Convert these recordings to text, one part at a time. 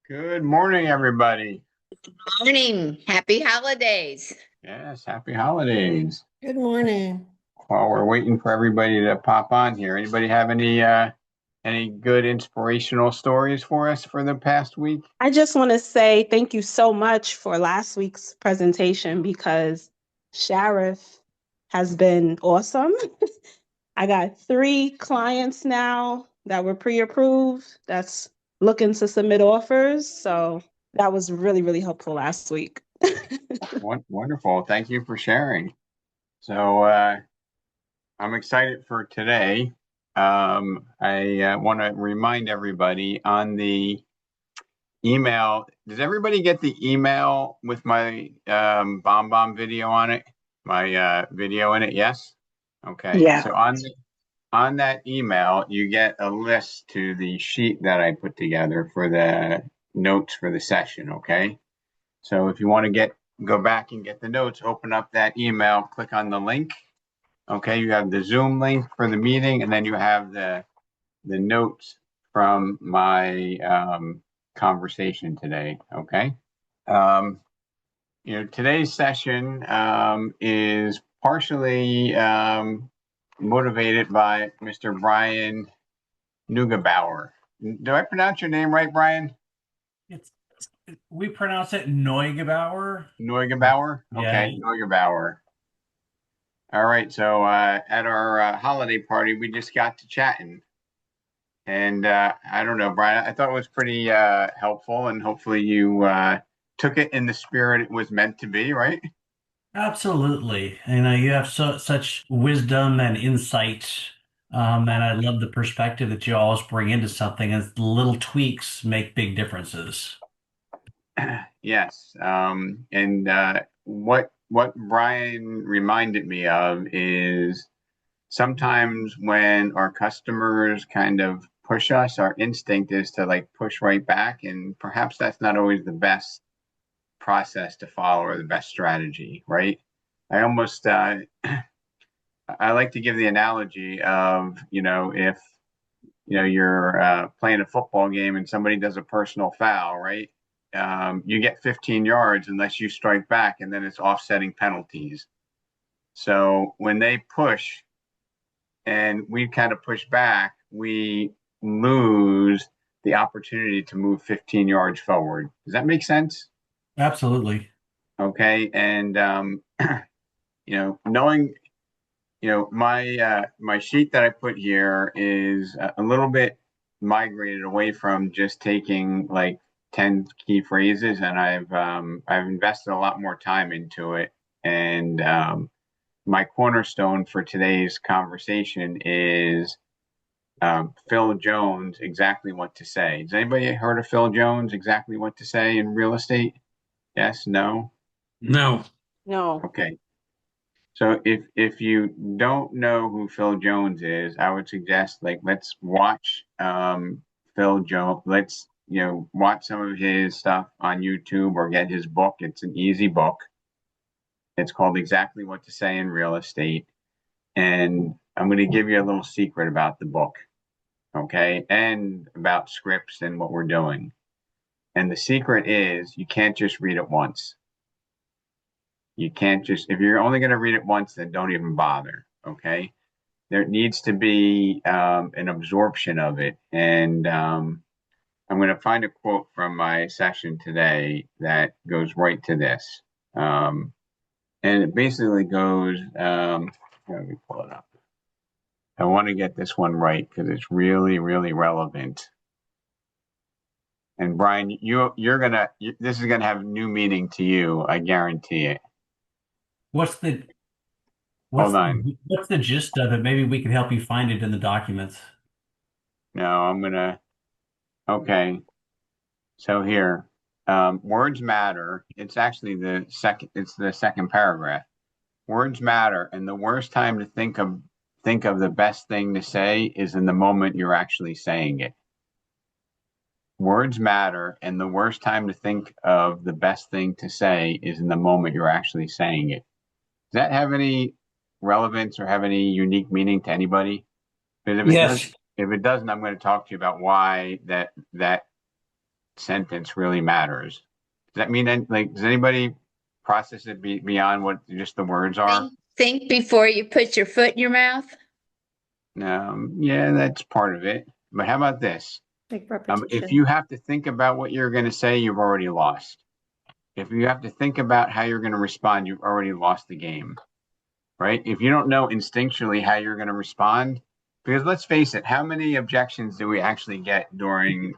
Good morning, everybody. Morning. Happy holidays. Yes, happy holidays. Good morning. While we're waiting for everybody to pop on here, anybody have any good inspirational stories for us for the past week? I just want to say thank you so much for last week's presentation because Sheriff has been awesome. I got 3 clients now that were pre-approved that's looking to submit offers. So that was really, really helpful last week. Wonderful. Thank you for sharing. So I'm excited for today. I want to remind everybody on the email. Does everybody get the email with my bomb bomb video on it? My video in it? Yes. Okay. Yeah. So on that email, you get a list to the sheet that I put together for the notes for the session. Okay. So if you want to go back and get the notes, open up that email, click on the link. Okay. You have the Zoom link for the meeting, and then you have the notes from my conversation today. Okay. Um, today's session is partially motivated by Mr. Brian Neugebauer. Do I pronounce your name right, Brian? It's we pronounce it Neugebauer. Neugebauer? Yeah. Okay, Neugebauer. All right, so at our holiday party, we just got to chatting. And I don't know, Brian, I thought it was pretty helpful, and hopefully you took it in the spirit it was meant to be, right? Absolutely. You have such wisdom and insight. And I love the perspective that you always bring into something, and little tweaks make big differences. Yes. And what Brian reminded me of is sometimes when our customers kind of push us, our instinct is to like push right back, and perhaps that's not always the best process to follow or the best strategy, right? I almost I like to give the analogy of, if you're playing a football game and somebody does a personal foul, right? You get 15 yards unless you strike back, and then it's offsetting penalties. So when they push and we kind of push back, we lose the opportunity to move 15 yards forward. Does that make sense? Absolutely. Okay. And, knowing, my sheet that I put here is a little bit migrated away from just taking like 10 key phrases, and I've invested a lot more time into it. And my cornerstone for today's conversation is Phil Jones, exactly what to say. Has anybody heard of Phil Jones, exactly what to say in real estate? Yes, no? No. No. Okay. So if you don't know who Phil Jones is, I would suggest like let's watch Phil Jones. Let's watch some of his stuff on YouTube or get his book. It's an easy book. It's called Exactly What to Say in Real Estate. And I'm going to give you a little secret about the book, okay? And about scripts and what we're doing. And the secret is you can't just read it once. You can't just, if you're only going to read it once, then don't even bother, okay? There needs to be an absorption of it. And I'm going to find a quote from my session today that goes right to this. And it basically goes, let me pull it up. I want to get this one right because it's really, really relevant. And Brian, this is gonna have new meaning to you. I guarantee it. What's the Hold what's on. what's the gist of it? Maybe we can help you find it in the documents. No, okay. So here, words matter. It's actually it's the second paragraph. Words matter, and the worst time to think of the best thing to say is in the moment you're actually saying it. Words matter, and the worst time to think of the best thing to say is in the moment you're actually saying it. Does that have any relevance or have any unique meaning to anybody? Because Yes. if it doesn't, I'm going to talk to you about why that sentence really matters. Does that mean that, like, does anybody process it beyond what just the words are? Think before you put your foot in your mouth. Yeah, that's part of it. But how about this? Like If repetition. you have to think about what you're going to say, you've already lost. If you have to think about how you're going to respond, you've already lost the game, right? If you don't know instinctually how you're going to respond, because let's face it, how many objections do we actually get during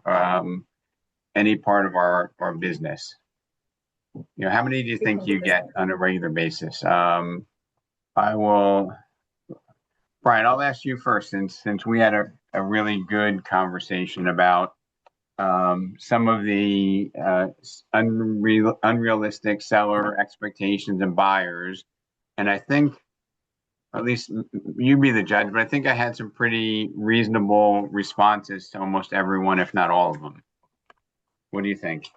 any part of our business? You know, how many do you think you get on a regular basis? I will, Brian, I'll ask you first, since we had a really good conversation about some of the unrealistic seller expectations and buyers. And I think, at least you be the judge, but I think I had some pretty reasonable responses to almost everyone, if not all of them. What do you think?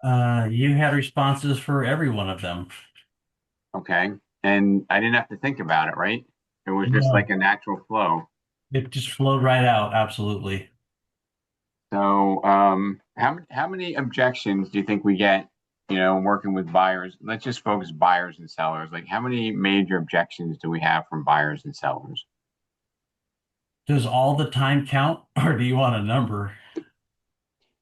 You had responses for every one of them. Okay. And I didn't have to think about it, right? It was just No. like a natural flow. It just flowed right out. Absolutely. So, how many objections do you think we get, you know, working with buyers? Let's just focus buyers and sellers. Like, how many major objections do we have from buyers and sellers? Does all the time count, or do you want a number?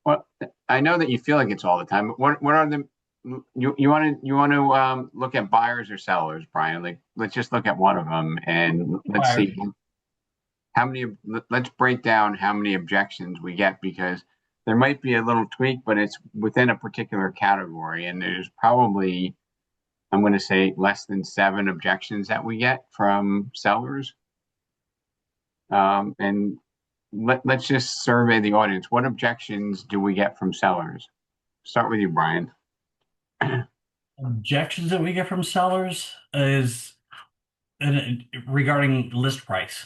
Well, I know that you feel like it's all the time, but what are the you want to look at buyers or sellers, Brian? Like, let's just look at one of them and let's Buyers. see how many. Let's break down how many objections we get, because there might be a little tweak, but it's within a particular category, and there's probably, I'm going to say, less than 7 objections that we get from sellers. And let's just survey the audience. What objections do we get from sellers? Start with you, Brian. Objections that we get from sellers is regarding list price.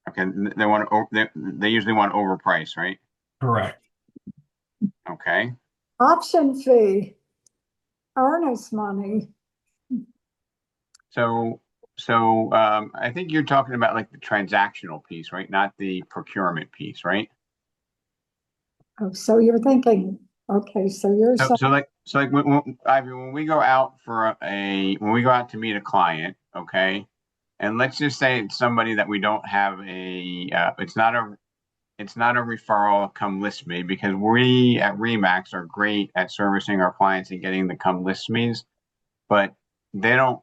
Okay, they usually want overprice, right? Correct. Okay. Option fee, earnest money. So I think you're talking about like the transactional piece, right? Not the procurement piece, right? Oh, so you're thinking, okay, so you're saying, So like Ivy, when we go out when we go out to meet a client, okay, and let's just say it's somebody that we don't have it's not a referral, come list me, because we at Remax are great at servicing our clients and getting the come list me's, but they don't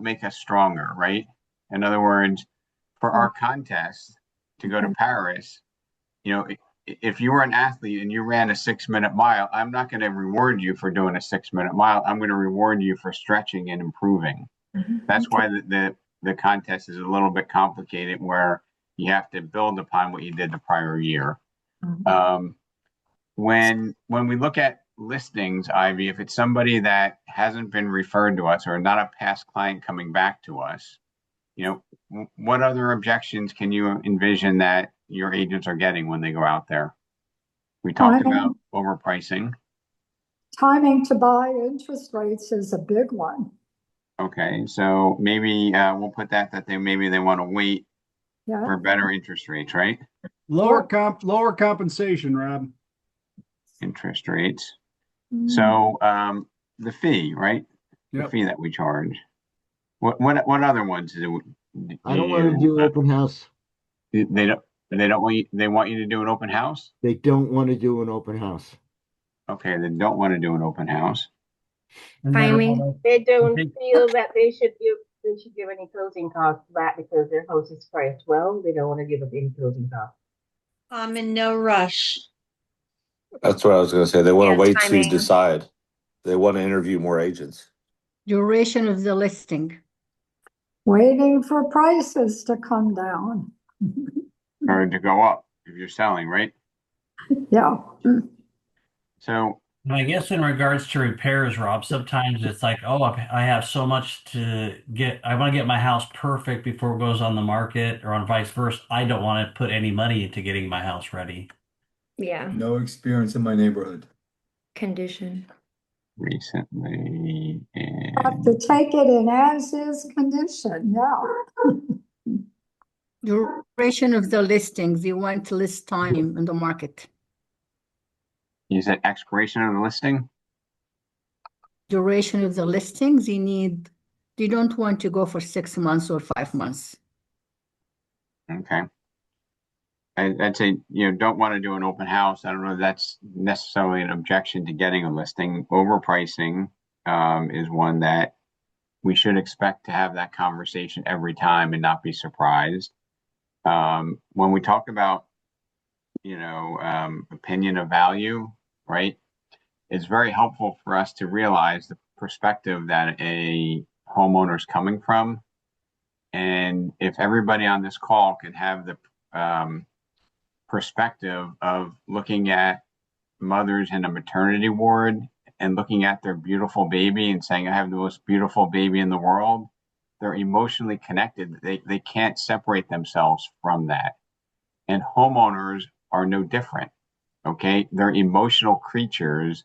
make us stronger, right? In other words, for our contest to go to Paris, you know, if you were an athlete and you ran a 6-minute mile, I'm not going to reward you for doing a 6-minute mile. I'm going to reward you for stretching and improving. That's why the contest is a little bit complicated, where you have to build upon what you did the prior year. When we look at listings, Ivy, if it's somebody that hasn't been referred to us or not a past client coming back to us, you know, what other objections can you envision that your agents are getting when they go out there? We talked about overpricing. timing to buy interest rates is a big one. Okay, so maybe we'll put that they want to wait Yeah, for better interest rates, right? Lower compensation, Rob. Interest rates. So the fee, right? The Yep. fee that we charge. What other ones do I don't want to do open house. they don't want you, they want you to do an open house? They don't want to do an open house. Okay, they don't want to do an open house. And Finally. They don't They- feel that they should give any closing costs back because their house is priced well. They don't want to give up any closing costs. I'm in no rush. That's what I was going to say. They want Yeah, to wait timing. to decide. They want to interview more agents. Duration of the listing. waiting for prices to come down. Or to go up if you're selling, right? Yeah. So And I guess in regards to repairs, Rob, sometimes it's like, oh, I have so much to get. I want to get my house perfect before it goes on the market, or on vice versa. I don't want to put any money into getting my house ready. Yeah, No experience in my neighborhood. condition. recently, Have to take it in as is condition, yeah. Duration of the listings. You want list time in the market. You said expiration of the listing? Duration of the listings, you don't want to go for 6 months or 5 months. Okay. I'd say, don't want to do an open house. I don't know if that's necessarily an objection to getting a listing. Overpricing is one that we should expect to have that conversation every time and not be surprised. When we talk about, opinion of value, right? It's very helpful for us to realize the perspective that a homeowner is coming from. And if everybody on this call can have the perspective of looking at mothers in a maternity ward and looking at their beautiful baby and saying, I have the most beautiful baby in the world, they're emotionally connected. They can't separate themselves from that. And homeowners are no different. Okay. They're emotional creatures,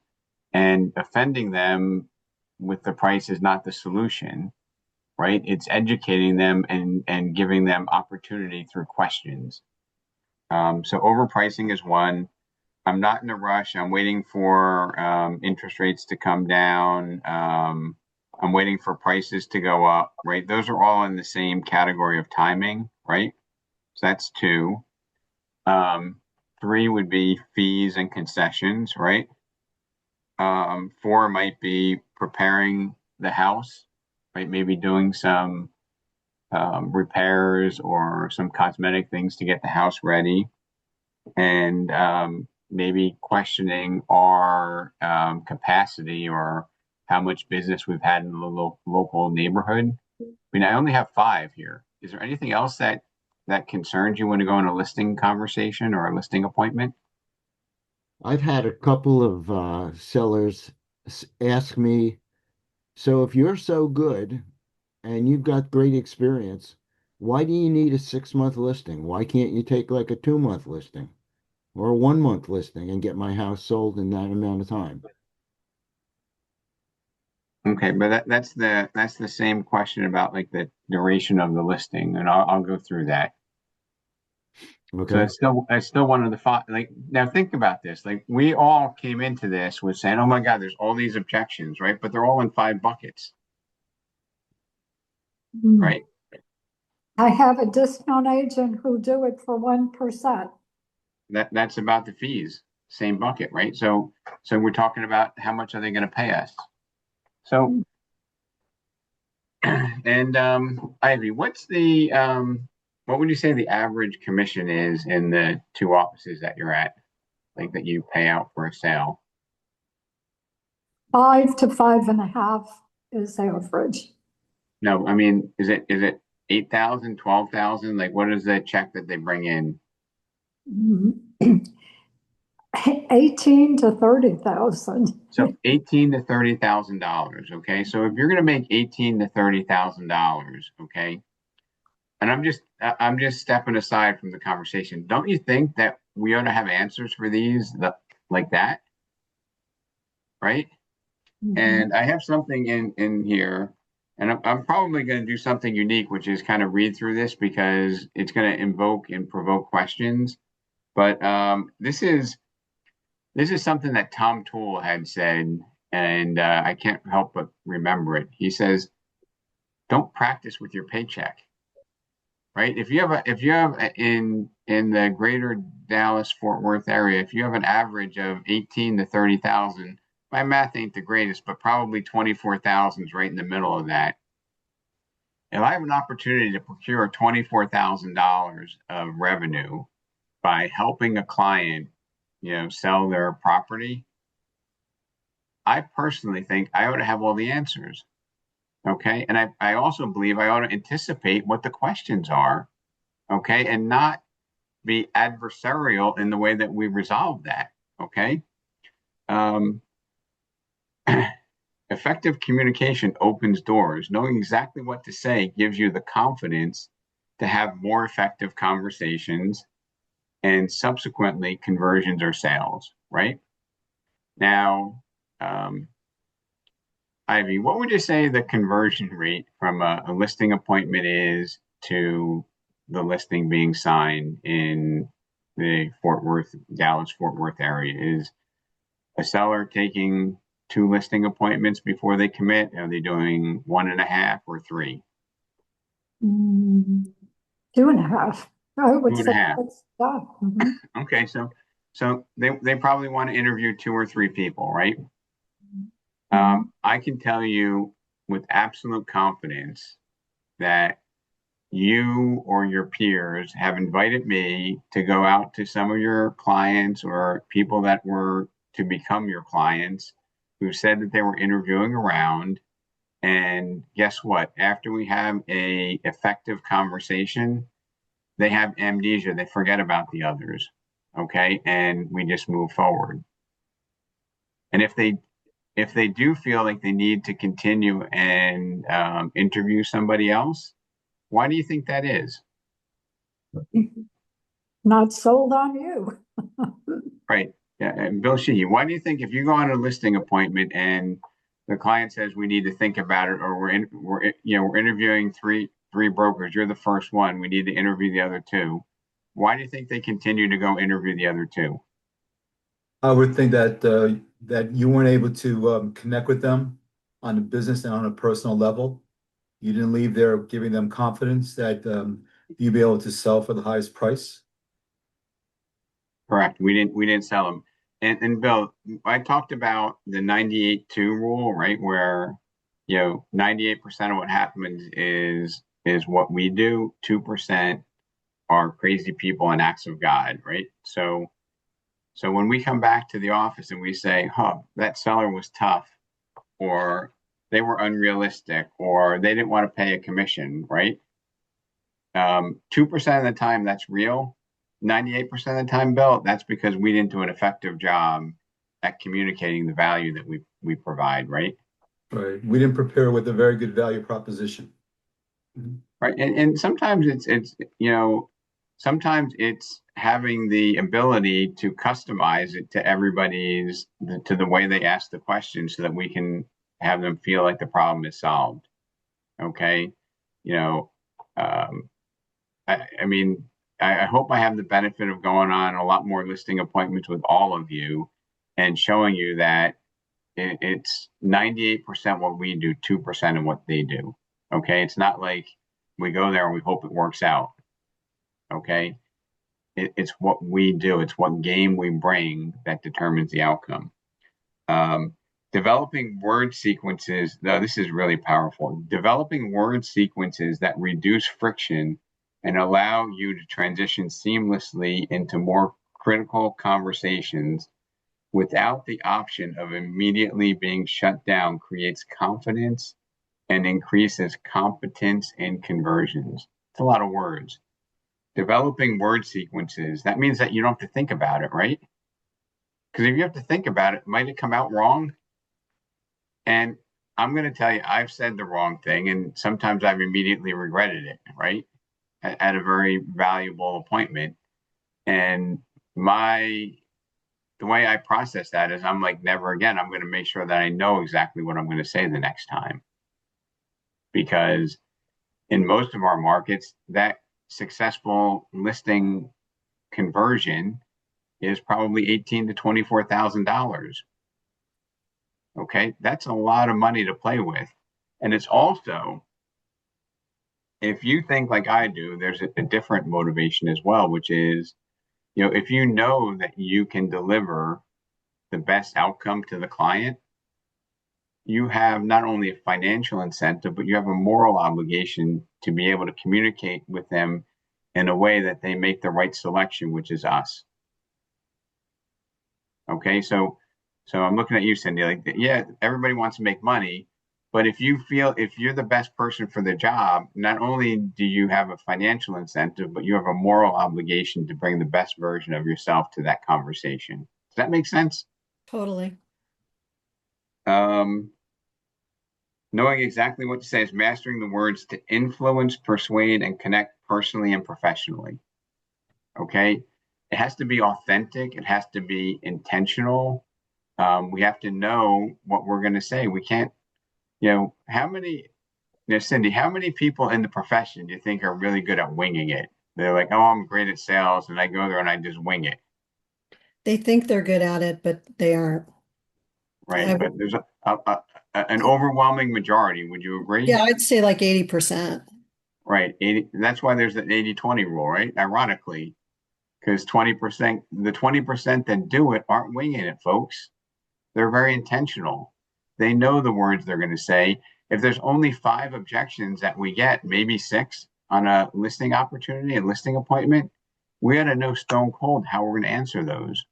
and offending them with the price is not the solution, right? It's educating them and giving them opportunity through questions. So overpricing is one. I'm not in a rush. I'm waiting for interest rates to come down. I'm waiting for prices to go up, right? Those are all in the same category of timing, right? So that's two. Three would be fees and concessions, right? Four might be preparing the house, right? Maybe doing some repairs or some cosmetic things to get the house ready, and maybe questioning our capacity or how much business we've had in the local neighborhood. I mean, I only have five here. Is there anything else that concerns you when you go in a listing conversation or a listing appointment? I've had a couple of sellers ask me, so if you're so good and you've got great experience, why do you need a 6 month listing? Why can't you take like a 2 month listing or a 1 month listing and get my house sold in that amount of time? Okay, but that's the same question about like the duration of the listing, and I'll go through that. So Okay. it's still one of the five. Like, now think about this. Like, we all came into this with saying, "Oh my God, there's all these objections," right? But they're all in five buckets, Hmm. right? I have a discount agent who do it for 1%. That's about the fees, same bucket, right? So we're talking about how much are they going to pay us? So, and Ivy, what would you say the average commission is in the two offices that you're at, like that you pay out for a sale? 5 to 5.5 is average. No, I mean, is it 8,000, 12,000? Like, what is the check that they bring in? 18 to 30,000. So 18 to $30,000. Okay. So if you're going to make 18 to $30,000, okay. And I'm just stepping aside from the conversation. Don't you think that we ought to have answers for these like that? Right. And I have something in here, and I'm probably going to do something unique, which is kind of read through this because it's going to invoke and provoke questions. But this is something that Tom Toole had said, and I can't help but remember it. He says, "Don't practice with your paycheck." Right? If you have in the greater Dallas Fort Worth area, if you have an average of 18 to 30,000, my math ain't the greatest, but probably 24,000 is right in the middle of that. If I have an opportunity to procure $24,000 of revenue by helping a client, sell their property, I personally think I ought to have all the answers. Okay. And I also believe I ought to anticipate what the questions are. Okay. And not be adversarial in the way that we resolve that. Okay. Um, Effective communication opens doors. Knowing exactly what to say gives you the confidence to have more effective conversations and subsequently conversions or sales, right? Now, Ivy, what would you say the conversion rate from a listing appointment is to the listing being signed in the Dallas Fort Worth area? a seller taking 2 listing appointments before they commit? Are they doing 1.5 or 3? 2.5. I would Two and a say half. that's tough. Mhm. Okay, so they probably want to interview 2 or 3 people, right? I can tell you with absolute confidence that you or your peers have invited me to go out to some of your clients or people that were to become your clients who said that they were interviewing around. And guess what? After we have a effective conversation, they have amnesia. They forget about the others. Okay. And we just move forward. And if they do feel like they need to continue and interview somebody else, why do you think that is? Not sold on you. Right. Yeah. And Bill Sheehy, why do you think if you go on a listing appointment and the client says we need to think about it, or we're interviewing three brokers, you're the first one, we need to interview the other 2. Why do you think they continue to go interview the other 2? I would think that you weren't able to connect with them on a business and on a personal level. You didn't leave there giving them confidence that you'd be able to sell for the highest price. Correct. We didn't sell them. And Bill, I talked about the 98-2 rule, right? Where 98% of what happens is what we do, 2% are crazy people and acts of God, right? So when we come back to the office and we say, huh, that seller was tough, or they were unrealistic, or they didn't want to pay a commission, right? 2% of the time that's real. 98% of the time, Bill, that's because we didn't do an effective job at communicating the value that we provide, right? Right. We didn't prepare with a very good value proposition. Right. And sometimes sometimes it's having the ability to customize it to to the way they ask the question so that we can have them feel like the problem is solved. Okay. You know, um, I mean, I hope I have the benefit of going on a lot more listing appointments with all of you and showing you that it's 98% what we do, 2% of what they do. Okay. It's not like we go there and we hope it works out. Okay. It's what we do, it's what game we bring that determines the outcome. Um, Developing word sequences, now this is really powerful. Developing word sequences that reduce friction and allow you to transition seamlessly into more critical conversations without the option of immediately being shut down creates confidence and increases competence in conversions. It's a lot of words. Developing word sequences, that means that you don't have to think about it, right? Because if you have to think about it, might it come out wrong? And I'm going to tell you, I've said the wrong thing, and sometimes I've immediately regretted it, right? At a very valuable appointment. And the way I process that is I'm like, never again. I'm going to make sure that I know exactly what I'm going to say the next time. Because in most of our markets, that successful listing conversion is probably $18,000 to $24,000. Okay, that's a lot of money to play with. And it's also, if you think like I do, there's a different motivation as well, which is, if you know that you can deliver the best outcome to the client, you have not only a financial incentive, but you have a moral obligation to be able to communicate with them in a way that they make the right selection, which is us. Okay, so I'm looking at you, Cindy. Like, yeah, everybody wants to make money, but if you're the best person for the job, not only do you have a financial incentive, but you have a moral obligation to bring the best version of yourself to that conversation. Does that make sense? Totally. Knowing exactly what to say is mastering the words to influence, persuade, and connect personally and professionally. Okay, it has to be authentic. It has to be intentional. We have to know what we're going to say. We can't, Cindy, how many people in the profession do you think are really good at winging it? They're like, oh, I'm great at sales, and I go there and I just wing it. They think they're good at it, but they aren't. right? But there's an overwhelming majority. Would you agree? Yeah, I'd say like 80%. Right. 80, that's why there's an 80-20 rule, right? Ironically, because 20%, the 20% that do it aren't winging it, folks. They're very intentional. They know the words they're going to say. If there's only 5 objections that we get, maybe 6 on a listing opportunity, a listing appointment, we got to know stone cold how we're going to answer those.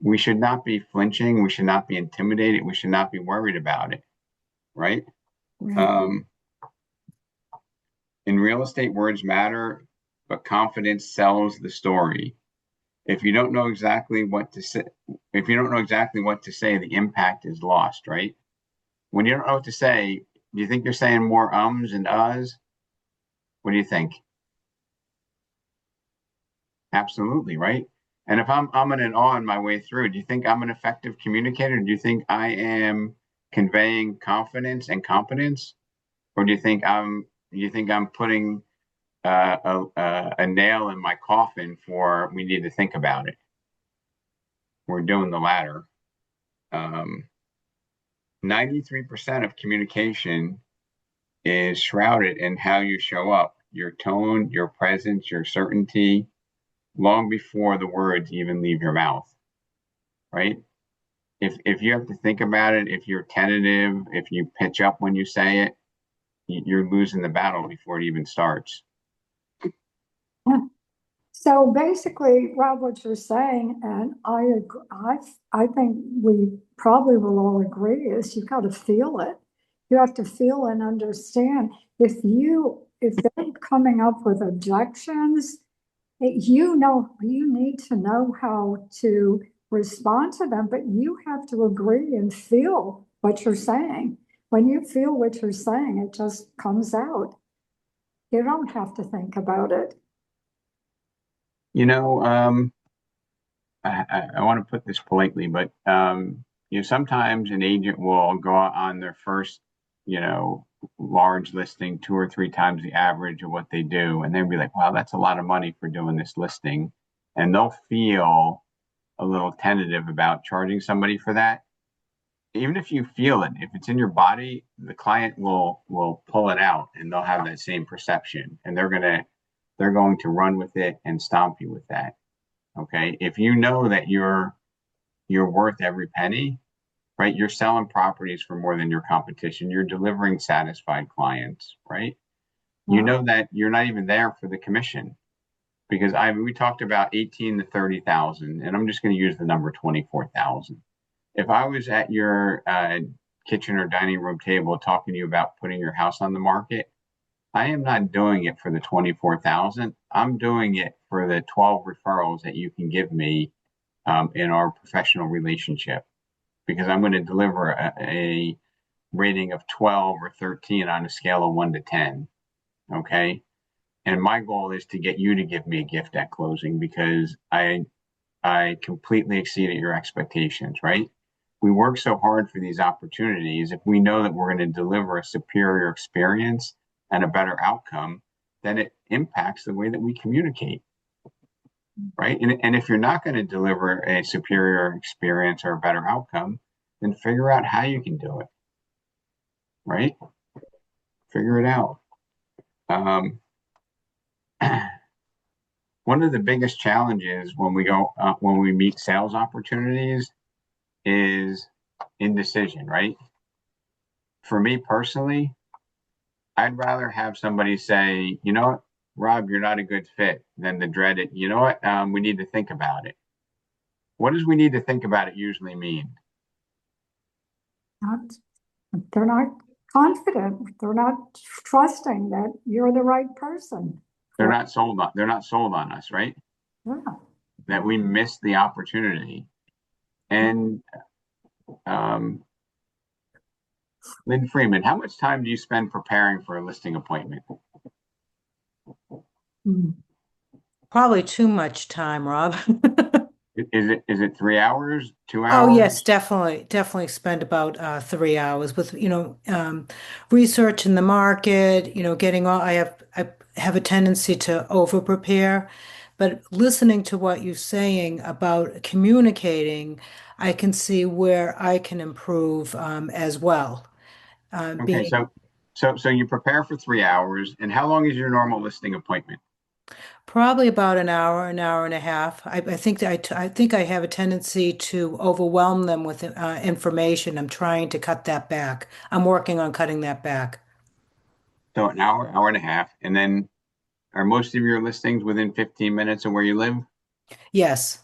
We should not be flinching. We should not be intimidated. We should not be worried about it, right? Right. In real estate, words matter, but confidence sells the story. If you don't know exactly what to say, the impact is lost, right? When you don't know what to say, do you think you're saying more ums and uhs? What do you think? Absolutely, right? And if I'm umming and ahhing my way through, do you think I'm an effective communicator? Do you think I am conveying confidence and competence? Or do you think I'm putting a nail in my coffin for we need to think about it? We're doing the latter. 93% of communication is shrouded in how you show up, your tone, your presence, your certainty, long before the words even leave your mouth, right? If you have to think about it, if you're tentative, if you pitch up when you say it, you're losing the battle before it even starts. So basically, Rob, what you're saying, and I agree, I think we probably will all agree, is you got to feel it. You have to feel and understand. If they're coming up with objections, you need to know how to respond to them, but you have to agree and feel what you're saying. When you feel what you're saying, it just comes out. You don't have to think about it. You know, I want to put this politely, but sometimes an agent will go out on their first, large listing 2 or 3 times the average of what they do, and they'll be like, "Wow, that's a lot of money for doing this listing," and they'll feel a little tentative about charging somebody for that. Even if you feel it, if it's in your body, the client will pull it out, and they'll have that same perception, and they're going to run with it and stomp you with that. Okay. If you know that you're worth every penny, right? You're selling properties for more than your competition. You're delivering satisfied clients, right? You know that you're not even there for the commission because we talked about 18 to 30,000, and I'm just going to use the number 24,000. If I was at your kitchen or dining room table talking to you about putting your house on the market, I am not doing it for the 24,000. I'm doing it for the 12 referrals that you can give me in our professional relationship, because I'm going to deliver a rating of 12 or 13 on a scale of 1 to 10. Okay. And my goal is to get you to give me a gift at closing because I completely exceeded your expectations, right? We work so hard for these opportunities. If we know that we're going to deliver a superior experience and a better outcome, then it impacts the way that we communicate, right? And if you're not going to deliver a superior experience or a better outcome, then figure out how you can do it, right? Figure it out. One of the biggest challenges when we meet sales opportunities is indecision, right? For me personally, I'd rather have somebody say, "You know what, Rob, you're not a good fit," than the dreaded, "You know what, we need to think about it." What does "we need to think about it" usually mean? They're not confident. They're not trusting that you're the right person. They're not sold on us, right? Yeah. That we missed the opportunity. And Lynn Freeman, how much time do you spend preparing for a listing appointment? Probably too much time, Rob. Is it 3 hours, 2 Oh, hours? yes, definitely spend about 3 hours with, research in the market, getting all, I have a tendency to over prepare. But listening to what you're saying about communicating, I can see where I can improve as well. Okay, Being so you prepare for 3 hours, and how long is your normal listing appointment? probably about an hour and a half. I think that I think I have a tendency to overwhelm them with information. I'm trying to cut that back. I'm working on cutting that back. So an hour, hour and a half, and then are most of your listings within 15 minutes of where you live? Yes.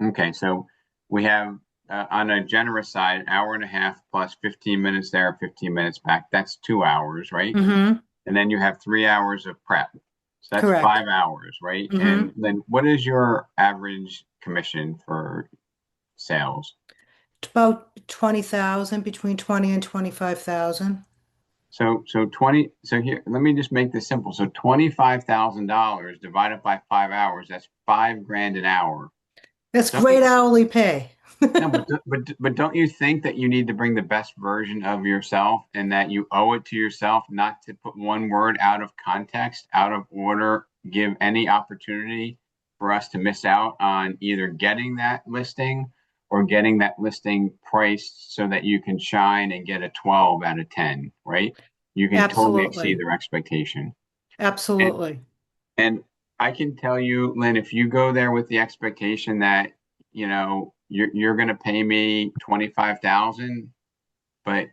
Okay, so we have on a generous side, an hour and a half plus 15 minutes there, 15 minutes back. That's 2 hours, right? Mm-hmm. And then you have 3 hours of prep. So that's Correct. 5 hours, right? Mm-hmm. And then what is your average commission for sales? About 20,000, between 20 and 25,000. So here, let me just make this simple. So $25,000 divided by 5 hours, that's 5 grand an hour. That's Don't great hourly pay. No, but don't you think that you need to bring the best version of yourself and that you owe it to yourself not to put one word out of context, out of order, give any opportunity for us to miss out on either getting that listing or getting that listing priced so that you can shine and get a 12 out of 10, right? You can totally exceed Absolutely. their expectation. And Absolutely. and I can tell you, Lynn, if you go there with the expectation that, you're going to pay me 25,000, but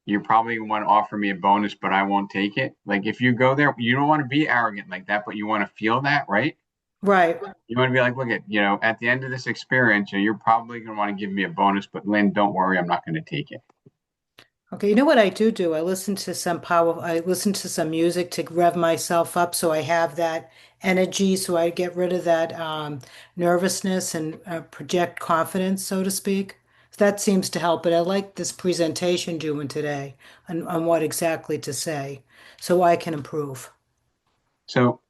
you probably want to offer me a bonus, but I won't take it. Like if you go there, you don't want to be arrogant like that, but you want to feel that, right? Right. You want to be like, look at the end of this experience, you're probably going to want to give me a bonus, but Lynn, don't worry, I'm not going to take it. Okay, you know what I do? I listen to some music to rev myself up so I have that energy, so I get rid of that nervousness and project confidence, so to speak. That seems to help, but I like this presentation doing today on what exactly to say so I can improve. So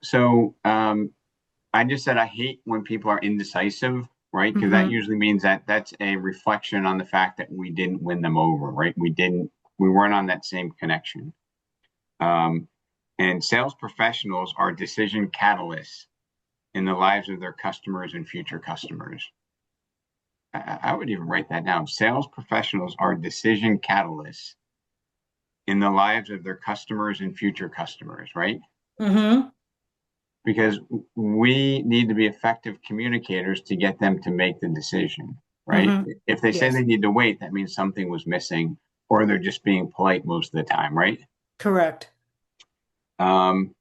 I just said I hate when people are indecisive, right? Because that Mm-hmm. usually means that that's a reflection on the fact that we didn't win them over, right? We weren't on that same connection. Um, and sales professionals are decision catalysts in the lives of their customers and future customers. I would even write that down. Sales professionals are decision catalysts in the lives of their customers and future customers, right? Mm-hmm. Because we need to be effective communicators to get them to make the decision, right? Mm-hmm. If they say they Yes, need to wait, that means something was missing, or they're just being polite most of the time, right? correct. Um,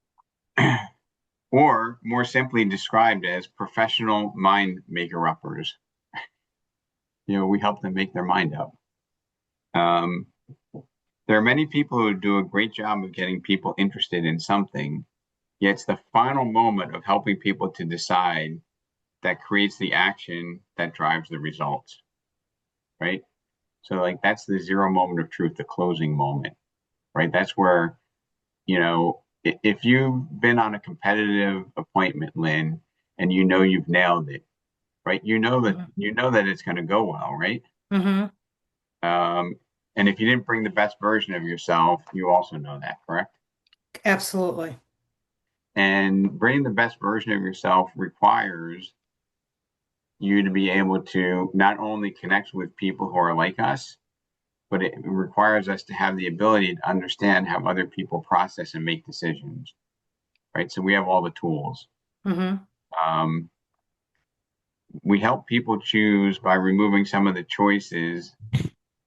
or more simply described as professional mind maker uppers. We help them make their mind up. Um, there are many people who do a great job of getting people interested in something, yet it's the final moment of helping people to decide that creates the action that drives the results, right? So like that's the zero moment of truth, the closing moment, right? That's where, if you've been on a competitive appointment, Lynn, and you've nailed it, right? You know that it's going to go well, right? Mm-hmm. Um, and if you didn't bring the best version of yourself, you also know that, correct? Absolutely. And bringing the best version of yourself requires you to be able to not only connect with people who are like us, but it requires us to have the ability to understand how other people process and make decisions, right? So we have all the tools. Mm-hmm. Um, we help people choose by removing some of the choices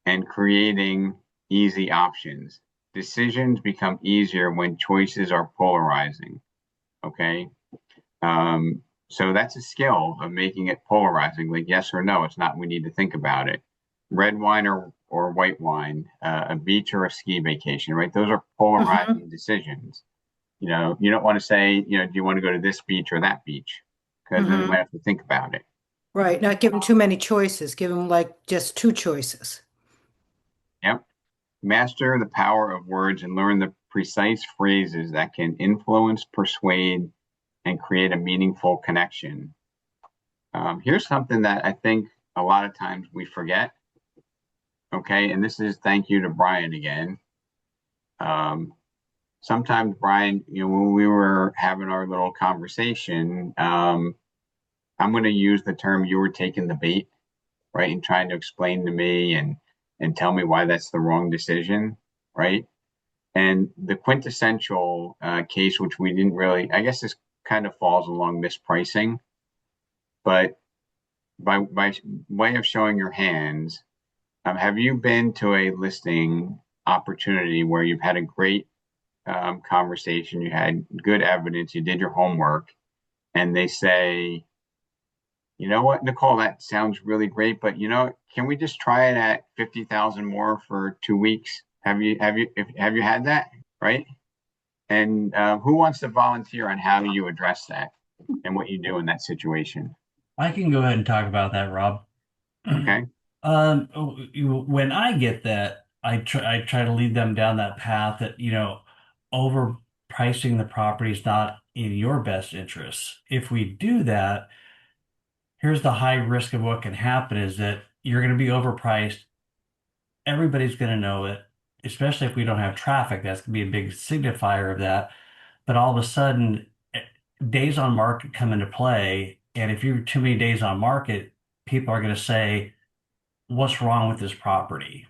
and creating easy options. Decisions become easier when choices are polarizing. Okay. So that's a skill of making it polarizing, like yes or no. It's not, we need to think about it. Red wine or white wine, a beach or a ski vacation, right? Those are Mm-hmm. polarizing decisions. You don't want to say, do you want to go to this beach or that beach? Because then they Mm-hmm. might have to think about it. Right. Not give them too many choices. Give them like just two choices. Yep. Master the power of words and learn the precise phrases that can influence, persuade, and create a meaningful connection. Here's something that I think a lot of times we forget. Okay, and this is thank you to Brian again. Um, Sometimes Brian, when we were having our little conversation, I'm going to use the term you were taking the bait, right? And trying to explain to me and tell me why that's the wrong decision, right? And the quintessential case, which we didn't really, I guess this kind of falls along mispricing, but by way of showing your hands, have you been to a listing opportunity where you've had a great conversation, you had good evidence, you did your homework, and they say, you know what, Nicole, that sounds really great, but can we just try it at 50,000 more for 2 weeks? Have you had that, right? And who wants to volunteer on how you address that and what you do in that situation? I can go ahead and talk about that, Rob. Okay. When I get that, I try to lead them down that path that, overpricing the property is not in your best interest. If we do that, here's the high risk of what can happen is that you're going to be overpriced. Everybody's going to know it, especially if we don't have traffic. That's going to be a big signifier of that. But all of a sudden, days on market come into play. And if you're too many days on market, people are going to say, what's wrong with this property?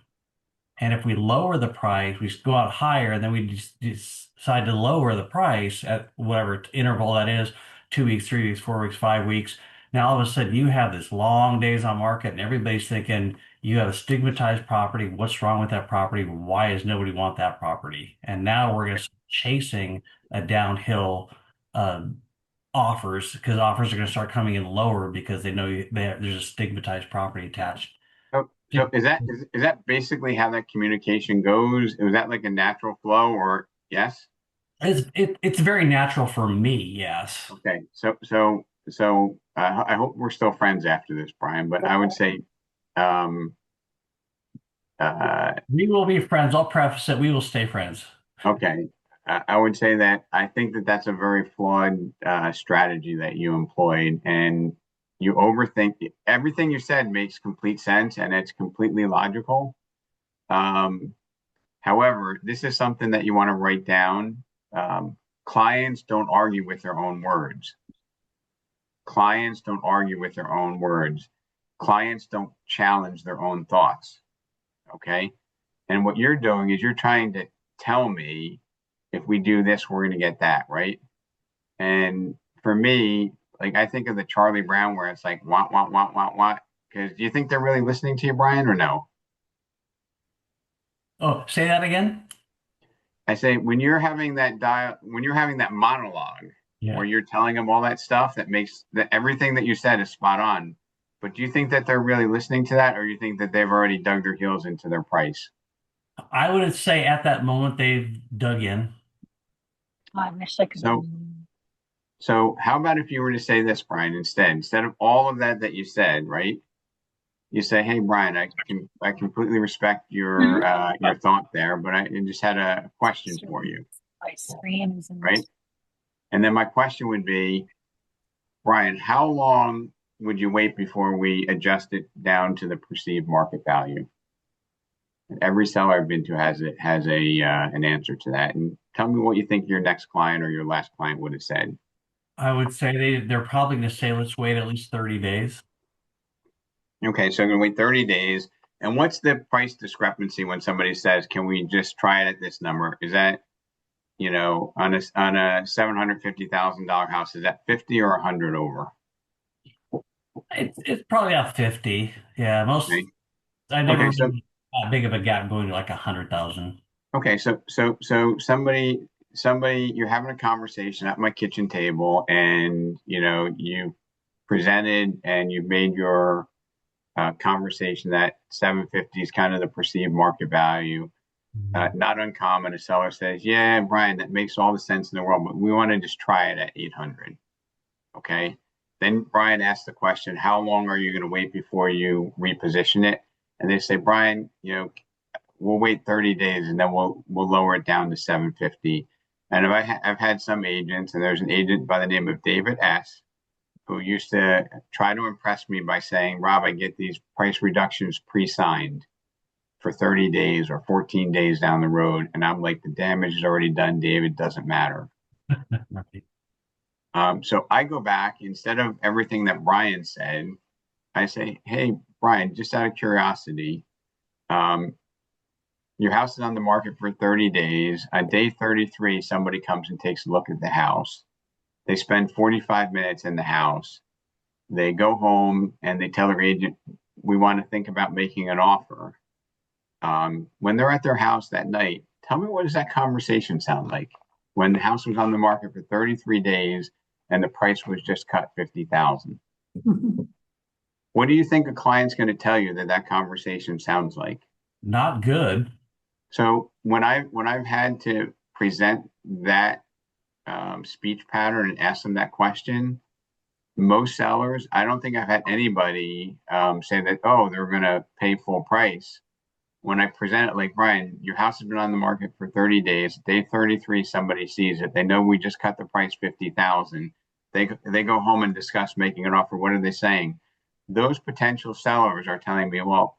And if we lower the price, we go out higher, and then we just decide to lower the price at whatever interval that is, 2 weeks, 3 weeks, 4 weeks, 5 weeks. Now all of a sudden you have this long days on market, and everybody's thinking you have a stigmatized property. What's wrong with that property? Why does nobody want that property? And now we're going to start chasing a downhill offers because offers are going to start coming in lower because they know there's a stigmatized property attached. So is that basically how that communication goes? Was that like a natural flow, or yes? It's very natural for me, yes. Okay. So I hope we're still friends after this, Brian. But I would say, um, uh, We will be friends. I'll preface it. We will stay friends. okay, I would say that I think that that's a very flawed strategy that you employed, and you overthink everything you said makes complete sense, and it's completely logical. Um, However, this is something that you want to write down. Um, Clients don't argue with their own words. Clients don't argue with their own words. Clients don't challenge their own thoughts. Okay. And what you're doing is you're trying to tell me if we do this, we're going to get that, right? And for me, like I think of the Charlie Brown where it's like, want. Because do you think they're really listening to you, Brian, or no? Oh, say that again? I say when you're having that monologue Yeah. where you're telling them all that stuff that makes that everything that you said is spot on. But do you think that they're really listening to that, or you think that they've already dug their heels into their price? I would say at that moment they've dug in. I wish I could. So how about if you were to say this, Brian, instead of all of that you said, right? You say, "Hey, Brian, I completely respect your thought there, but I just had a question for you, right?" And then my question would be, Brian, how long would you wait before we adjust it down to the perceived market value? And every seller I've been to has a an answer to that. And tell me what you think your next client or your last client would have said. I would say they're probably going to say, let's wait at least 30 days. Okay, so I'm going to wait 30 days. And what's the price discrepancy when somebody says, "Can we just try it at this number?" Is that, on a $750,000 house, is that 50 or 100 over? It's probably about 50. Yeah, Okay. I never Okay, so really that big of a gap going to like 100,000. Okay, so somebody you're having a conversation at my kitchen table, and you presented and you made your conversation that 750 is kind of the perceived market value. Not uncommon. A seller says, "Yeah, Brian, that makes all the sense in the world, but we want to just try it at 800." Okay. Then Brian asks the question, "How long are you going to wait before you reposition it?" And they say, "Brian, we'll wait 30 days and then we'll lower it down to 750." And I've had some agents, and there's an agent by the name of David S., who used to try to impress me by saying, "Rob, I get these price reductions pre-signed for 30 days or 14 days down the road." And I'm like, the damage is already done, David, doesn't matter. Right. So I go back, instead of everything that Brian said, I say, hey, Brian, just out of curiosity, um, your house is on the market for 30 days. On day 33, somebody comes and takes a look at the house. They spend 45 minutes in the house. They go home and they tell their agent, we want to think about making an offer. When they're at their house that night, tell me, what does that conversation sound like? When the house was on the market for 33 days and the price was just cut 50,000. What do you think a client's going to tell you that conversation sounds like? Not good. So when I've had to present that speech pattern and ask them that question, most sellers, I don't think I've had anybody say that, oh, they're going to pay full price. When I present it like, Brian, your house has been on the market for 30 days. Day 33, somebody sees it. They know we just cut the price 50,000. They go home and discuss making an offer. What are they saying? Those potential sellers are telling me, well,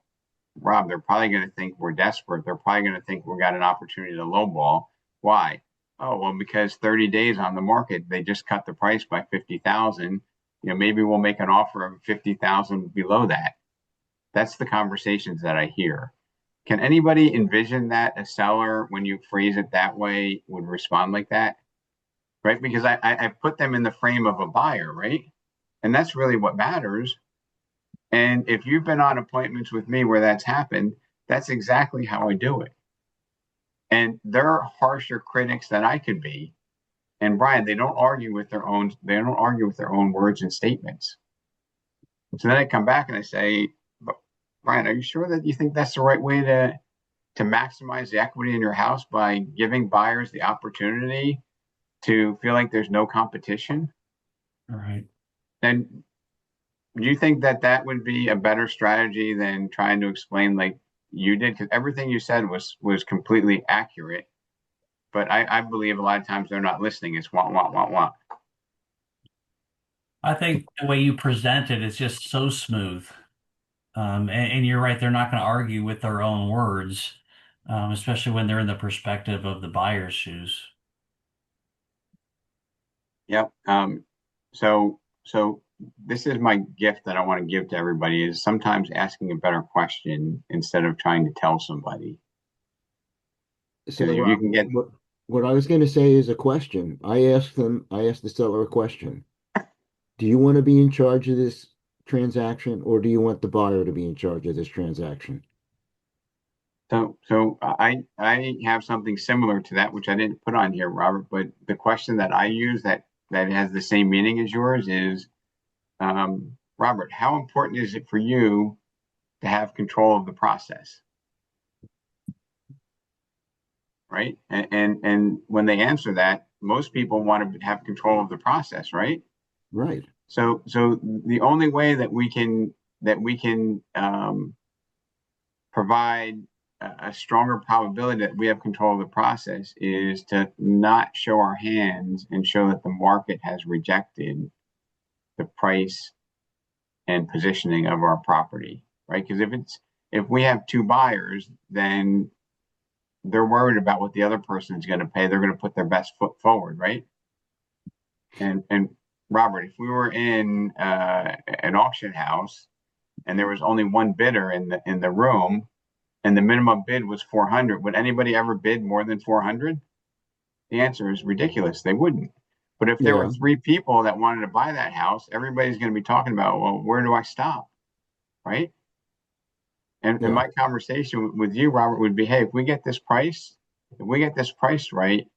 Rob, they're probably going to think we're desperate. They're probably going to think we got an opportunity to lowball. Why? Oh, well, because 30 days on the market, they just cut the price by 50,000. Maybe we'll make an offer of 50,000 below that. That's the conversations that I hear. Can anybody envision that a seller, when you phrase it that way, would respond like that? Right? Because I put them in the frame of a buyer, right? And that's really what matters. And if you've been on appointments with me where that's happened, that's exactly how I do it. And there are harsher critics than I could be. And Brian, they don't argue with their own words and statements. So then I come back and I say, Brian, are you sure that you think that's the right way to maximize the equity in your house by giving buyers the opportunity to feel like there's no competition? All right. And do you think that would be a better strategy than trying to explain like you did? Because everything you said was completely accurate. But I believe a lot of times they're not listening. It's want, want, want, want. I think the way you present it is just so smooth. And you're right, they're not going to argue with their own words, especially when they're in the perspective of the buyer's shoes. Yep. So this is my gift that I want to give to everybody, is sometimes asking a better question instead of trying to tell somebody. So Because if you can get what I was going to say is a question. I asked the seller a question. Do you want to be in charge of this transaction, or do you want the buyer to be in charge of this transaction? So I have something similar to that, which I didn't put on here, Robert, but the question that I use that has the same meaning as yours is, Robert, how important is it for you to have control of the process? Right? And when they answer that, most people want to have control of the process, right? Right. So the only way that we can provide a stronger probability that we have control of the process is to not show our hands and show that the market has rejected the price and positioning of our property, right? Because if we have two buyers, then they're worried about what the other person is going to pay. They're going to put their best foot forward, right? And Robert, if we were in an auction house and there was only one bidder in the room, and the minimum bid was 400, would anybody ever bid more than 400? The answer is ridiculous. They wouldn't. But if there were Yeah. three people that wanted to buy that house, everybody's going to be talking about, well, where do I stop? Right? And Yeah. my conversation with you, Robert, would be, hey, if we get this price right,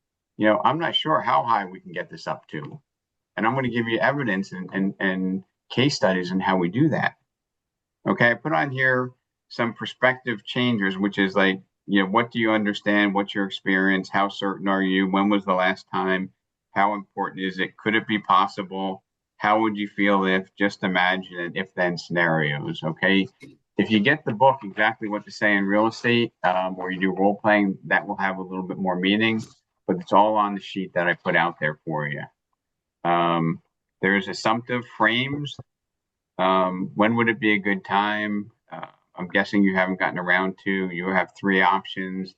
I'm not sure how high we can get this up to. And I'm going to give you evidence and case studies on how we do that. Okay, I put on here some perspective changers, which is like, what do you understand? What's your experience? How certain are you? When was the last time? How important is it? Could it be possible? How would you feel if? Just imagine it, if then scenarios. Okay. If you get the book, Exactly What to Say in Real Estate, or you do role playing, that will have a little bit more meaning, but it's all on the sheet that I put out there for you. There's assumptive frames. When would it be a good time? I'm guessing you haven't gotten around to. You have three options.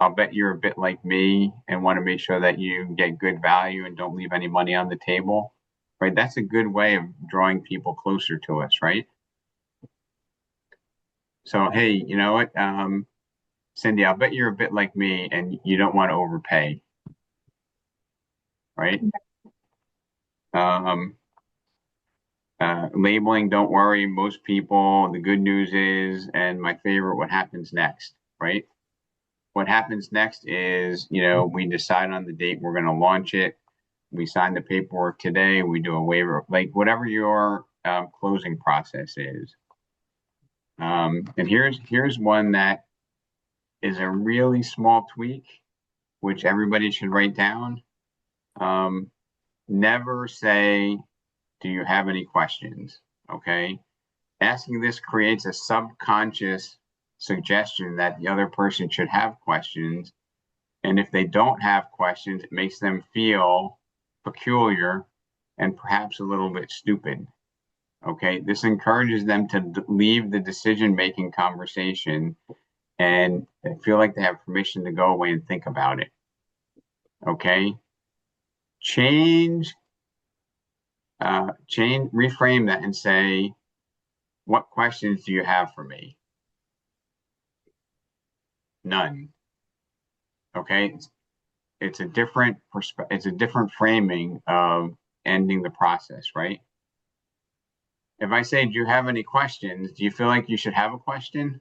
I'll bet you're a bit like me and want to make sure that you get good value and don't leave any money on the table, right? That's a good way of drawing people closer to us, right? So, hey, you know what, Cindy, I'll bet you're a bit like me and you don't want to overpay, right? Um, Labeling, don't worry, most people, the good news is, and my favorite, what happens next, right? What happens next is, we decide on the date we're going to launch it. We sign the paperwork today. We do a waiver, like whatever your closing process is. And here's one that is a really small tweak, which everybody should write down. Never say, do you have any questions? Okay. Asking this creates a subconscious suggestion that the other person should have questions. And if they don't have questions, it makes them feel peculiar and perhaps a little bit stupid. Okay. This encourages them to leave the decision-making conversation and feel like they have permission to go away and think about it. Okay. Reframe that and say, what questions do you have for me? None. Okay. It's a different framing of ending the process, right? If I say, do you have any questions? Do you feel like you should have a question?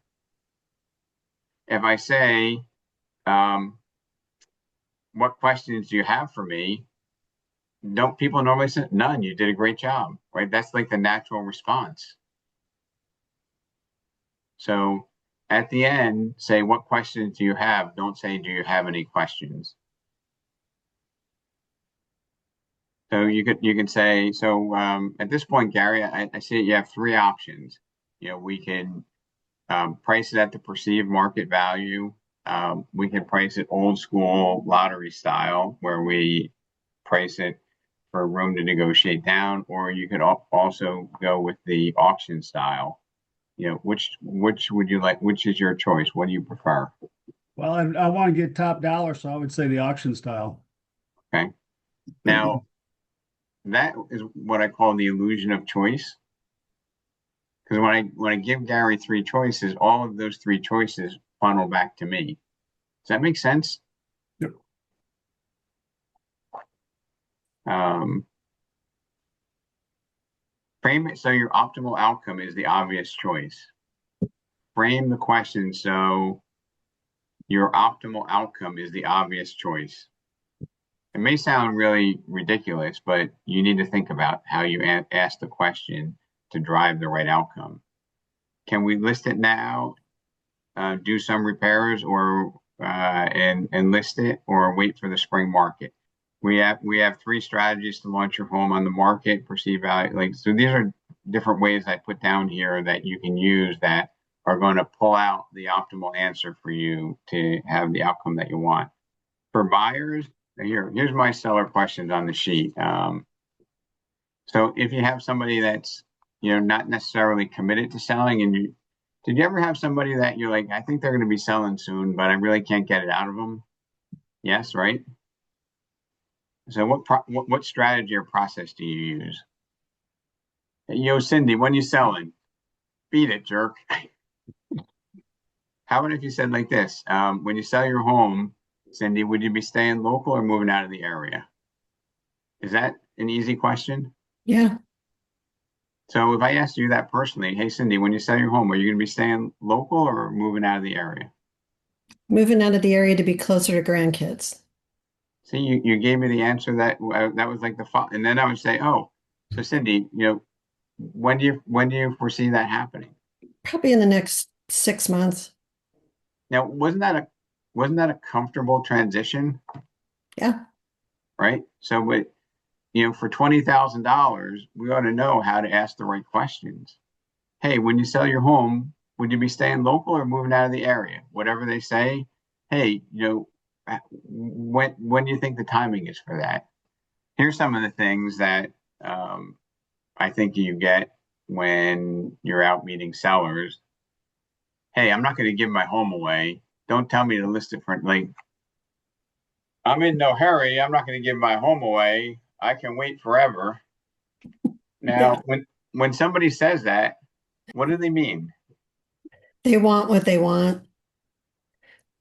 If I say, what questions do you have for me? Don't people normally say, none, you did a great job, right? That's like the natural response. So at the end, say, what questions do you have? Don't say, do you have any questions? So you can say, so at this point, Gary, I see you have three options. We can price it at the perceived market value. We can price it old school lottery style, where we price it for room to negotiate down, or you could also go with the auction style. Which would you like? Which is your choice? What do you prefer? Well, I want to get top dollar, so I would say the auction style. Okay. Now, that is what I call the illusion of choice. Because when I give Gary three choices, all of those three choices funnel back to me. Does that make sense? Yep. Frame it so your optimal outcome is the obvious choice. Frame the question so your optimal outcome is the obvious choice. It may sound really ridiculous, but you need to think about how you ask the question to drive the right outcome. Can we list it now, do some repairs, or and list it, or wait for the spring market? We have three strategies to launch your home on the market, perceive value. So these are different ways I put down here that you can use that are going to pull out the optimal answer for you to have the outcome that you want. For buyers, here's my seller questions on the sheet. So if you have somebody that's not necessarily committed to selling, and did you ever have somebody that you're like, I think they're going to be selling soon, but I really can't get it out of them? Yes, right. So what strategy or process do you use? Yo, Cindy, when you selling? Beat it, jerk. How about if you said like this? When you sell your home, Cindy, would you be staying local or moving out of the area? Is that an easy question? Yeah. So if I asked you that personally, hey, Cindy, when you sell your home, are you going to be staying local or moving out of the area? Moving out of the area to be closer to grandkids. See, you gave me the answer that was like and then I would say, oh, so Cindy, when do you foresee that happening? Probably in the next 6 months. Now, wasn't that a comfortable transition? Yeah. Right. So, for $20,000, we ought to know how to ask the right questions. Hey, when you sell your home, would you be staying local or moving out of the area? Whatever they say. Hey, when do you think the timing is for that? Here's some of the things that I think you get when you're out meeting sellers. Hey, I'm not going to give my home away. don't tell me to list it for like, I'm in no hurry. I'm not going to give my home away. I can wait forever. Now, when somebody says that, what do they mean? They want what they want.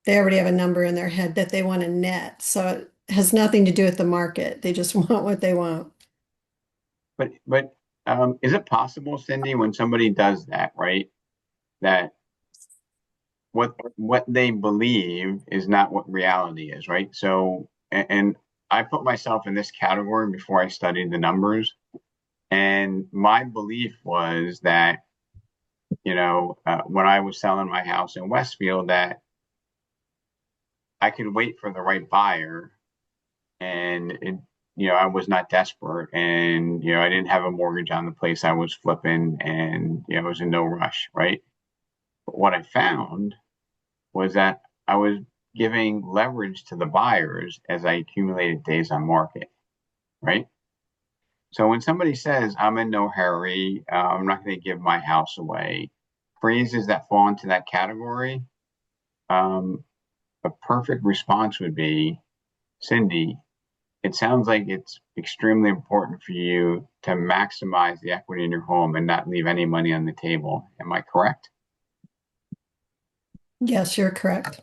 They already have a number in their head that they want to net. So it has nothing to do with the market. They just want what they want. But is it possible, Cindy, when somebody does that, right? That what they believe is not what reality is, right? So, and I put myself in this category before I studied the numbers, and my belief was that, when I was selling my house in Westfield, that I could wait for the right buyer, and I was not desperate, and I didn't have a mortgage on the place I was flipping, and I was in no rush, right? But what I found was that I was giving leverage to the buyers as I accumulated days on market, right? So when somebody says, I'm in no hurry, I'm not going to give my house away, phrases that fall into that category, a perfect response would be, Cindy, it sounds like it's extremely important for you to maximize the equity in your home and not leave any money on the table. Am I correct? Yes, you're correct.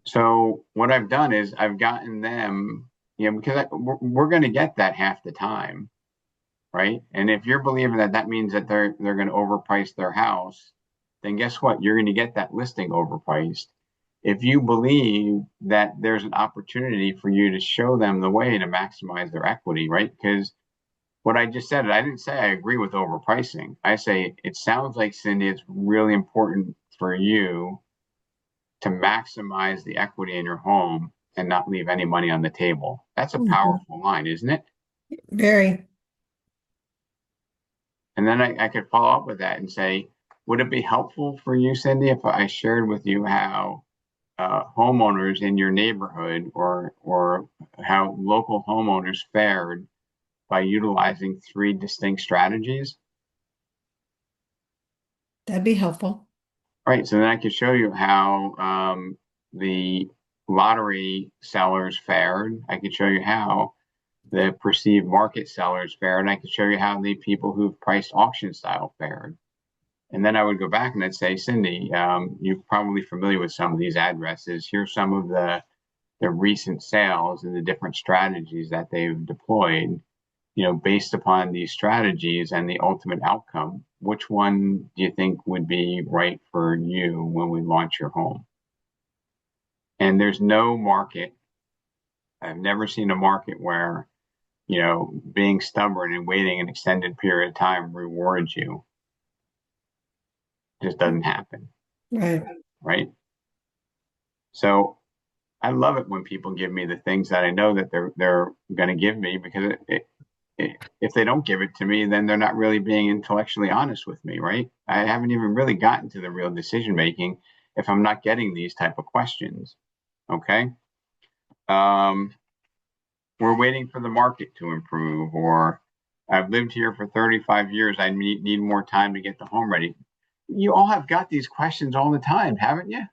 So what I've done is I've gotten them, because we're going to get that half the time, right? And if you're believing that that means that they're going to overprice their house, then guess what? You're going to get that listing overpriced. If you believe that there's an opportunity for you to show them the way to maximize their equity, right? Because what I just said, I didn't say I agree with overpricing. I say it sounds like, Cindy, it's really important for you to maximize the equity in your home and not leave any money on the table. That's a powerful line, isn't it? Very. And then I could follow up with that and say, would it be helpful for you, Cindy, if I shared with you how homeowners in your neighborhood or how local homeowners fared by utilizing 3 distinct strategies? That'd be helpful. Right. So then I could show you how the lottery sellers fared. I could show you how the perceived market sellers fared. And I could show you how the people who've priced auction style fared. And then I would go back and I'd say, Cindy, you're probably familiar with some of these addresses. Here's some of the recent sales and the different strategies that they've deployed. Based upon these strategies and the ultimate outcome, which one do you think would be right for you when we launch your home? And there's no market. I've never seen a market where, being stubborn and waiting an extended period of time rewards you. It just doesn't happen. Right. Right. So I love it when people give me the things that I know that they're going to give me, because if they don't give it to me, then they're not really being intellectually honest with me, right? I haven't even really gotten to the real decision making if I'm not getting these type of questions. Okay. We're waiting for the market to improve, or I've lived here for 35 years. I need more time to get the home ready. You all have got these questions all the time, haven't you?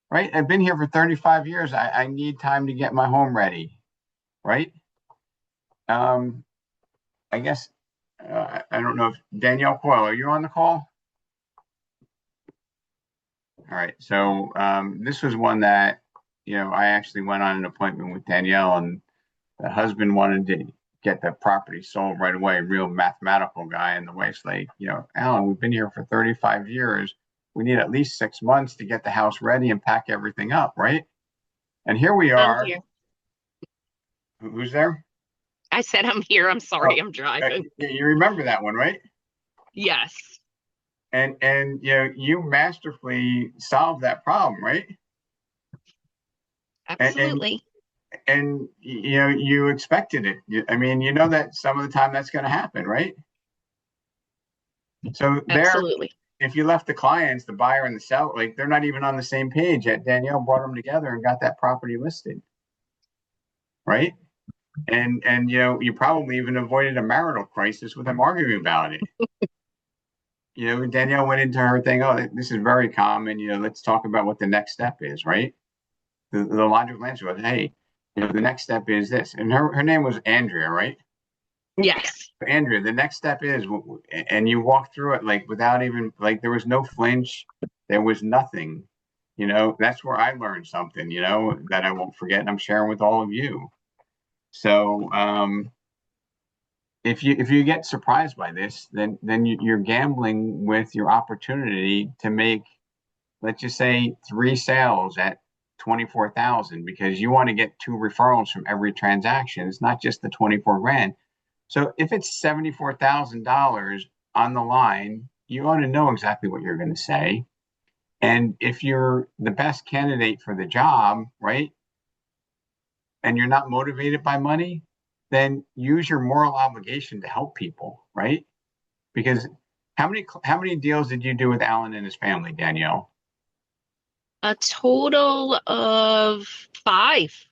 Right? I've been here for 35 years. I need time to get my home ready. Right? I guess I don't know if Danielle Coyle, are you on the call? All right. So this was one that, I actually went on an appointment with Danielle, and the husband wanted to get the property sold right away, real mathematical guy. And the wife's like, Alan, we've been here for 35 years. We need at least 6 months to get the house ready and pack everything up. Right. And here we I'm are. here. Who's there? I said I'm here. I'm sorry, I'm driving. You remember that one, right? Yes, And you masterfully solved that problem, right? absolutely. And you expected it. I mean, that some of the time that's going to happen, right? So Absolutely. if you left the clients, the buyer and the seller, like they're not even on the same page yet, Danielle brought them together and got that property listed, right? And you probably even avoided a marital crisis with them arguing about it. Danielle went into her thing. Oh, this is very common. Let's talk about what the next step is, right? The logical answer was, hey, the next step is this. And her name was Andrea, right? Yes. Andrea, the next step is, and you walk through it like without even, like, there was no flinch. There was nothing. That's where I learned something, that I won't forget, and I'm sharing with all of you. So, if you get surprised by this, then you're gambling with your opportunity to make, let's just say, 3 sales at 24,000, because you want to get 2 referrals from every transaction. It's not just the 24 grand. So if it's $74,000 on the line, you ought to know exactly what you're going to say. And if you're the best candidate for the job, right, and you're not motivated by money, then use your moral obligation to help people, right? Because how many deals did you do with Alan and his family, Danielle? A total of 5.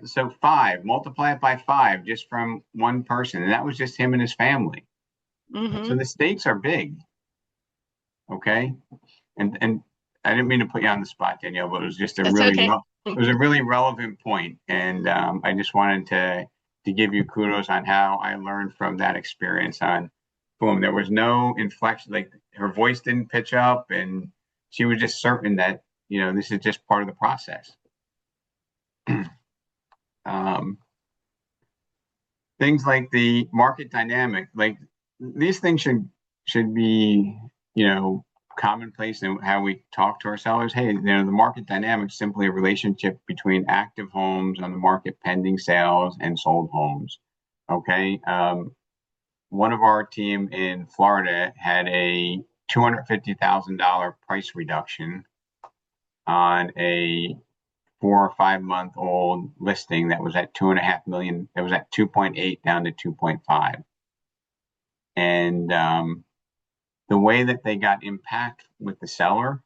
So 5, multiply it by 5 just from one person, and that was just him and his family. So the stakes are big. Okay. And I didn't mean to put you on the spot, Danielle, but it was just That's okay. it was a really relevant point. And I just wanted to give you kudos on how I learned from that experience. On boom, there was no inflection, like her voice didn't pitch up, and she was just certain that this is just part of the process. Things like the market dynamic, like these things should be commonplace in how we talk to our sellers. Hey, the market dynamic is simply a relationship between active homes on the market, pending sales, and sold homes. Okay. One of our team in Florida had a $250,000 price reduction on a 4 or 5 month old listing that was at 2.5 million. It was at 2.8 down to 2.5. And the way that they got impact with the seller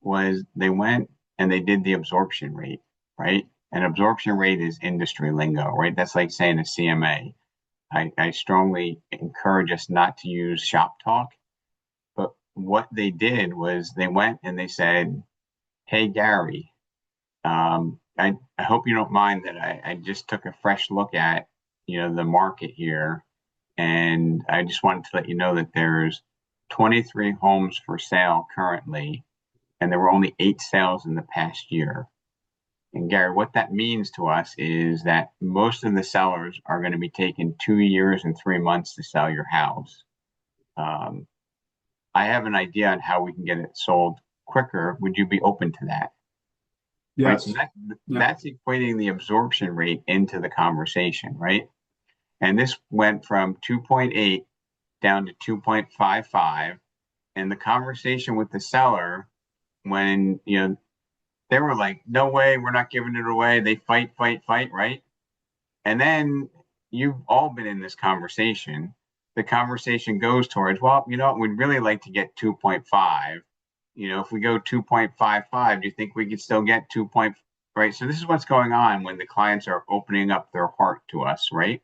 was they went and they did the absorption rate, right? And absorption rate is industry lingo, right? That's like saying a CMA. I strongly encourage us not to use shop talk. But what they did was they went and they said, hey, Gary, I hope you don't mind that I just took a fresh look at, the market here. And I just wanted to let you know that there's 23 homes for sale currently, and there were only 8 sales in the past year. And Gary, what that means to us is that most of the sellers are going to be taking 2 years and 3 months to sell your house. I have an idea on how we can get it sold quicker. Would you be open to that? Right. Yes. So that's equating the absorption rate into the conversation, right? And this went from 2.8 down to 2.55. And the conversation with the seller, when they were like, no way, we're not giving it away. They fight, right? And then you've all been in this conversation. The conversation goes towards, well, we'd really like to get 2.5. If we go 2.55, do you think we could still get 2. Right? So this is what's going on when the clients are opening up their heart to us, right?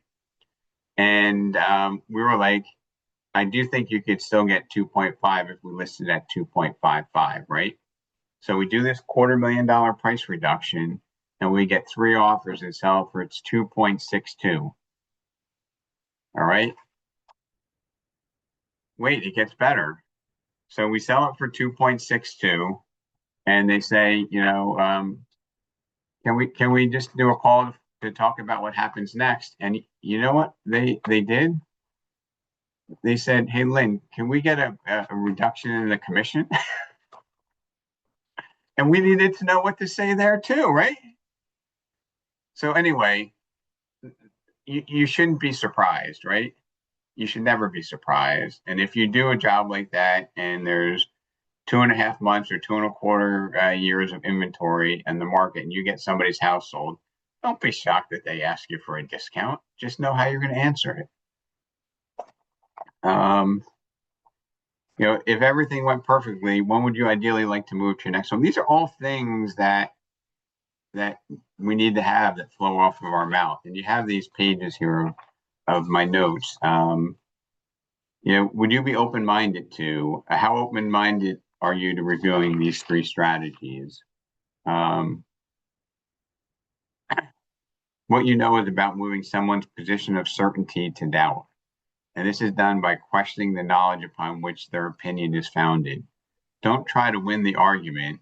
And we were like, I do think you could still get 2.5 if we listed at 2.55, right? So we do this $250,000 price reduction, and we get 3 offers and sell for its 2.62. All right. Wait, it gets better. So we sell it for 2.62, and they say, can we just do a call to talk about what happens next? And you know what they did? They said, hey, Lynn, can we get a reduction in the commission? And we needed to know what to say there too, right? So anyway, you shouldn't be surprised, right? You should never be surprised. And if you do a job like that and there's 2.5 months or 2.25 years of inventory in the market and you get somebody's house sold, don't be shocked that they ask you for a discount. Just know how you're going to answer it. If everything went perfectly, when would you ideally like to move to your next home? These are all things that we need to have that flow off of our mouth. And you have these pages here of my notes. would you be open-minded to, how open-minded are you to reviewing these three strategies? Um, what you know is about moving someone's position of certainty to doubt. And this is done by questioning the knowledge upon which their opinion is founded. Don't try to win the argument,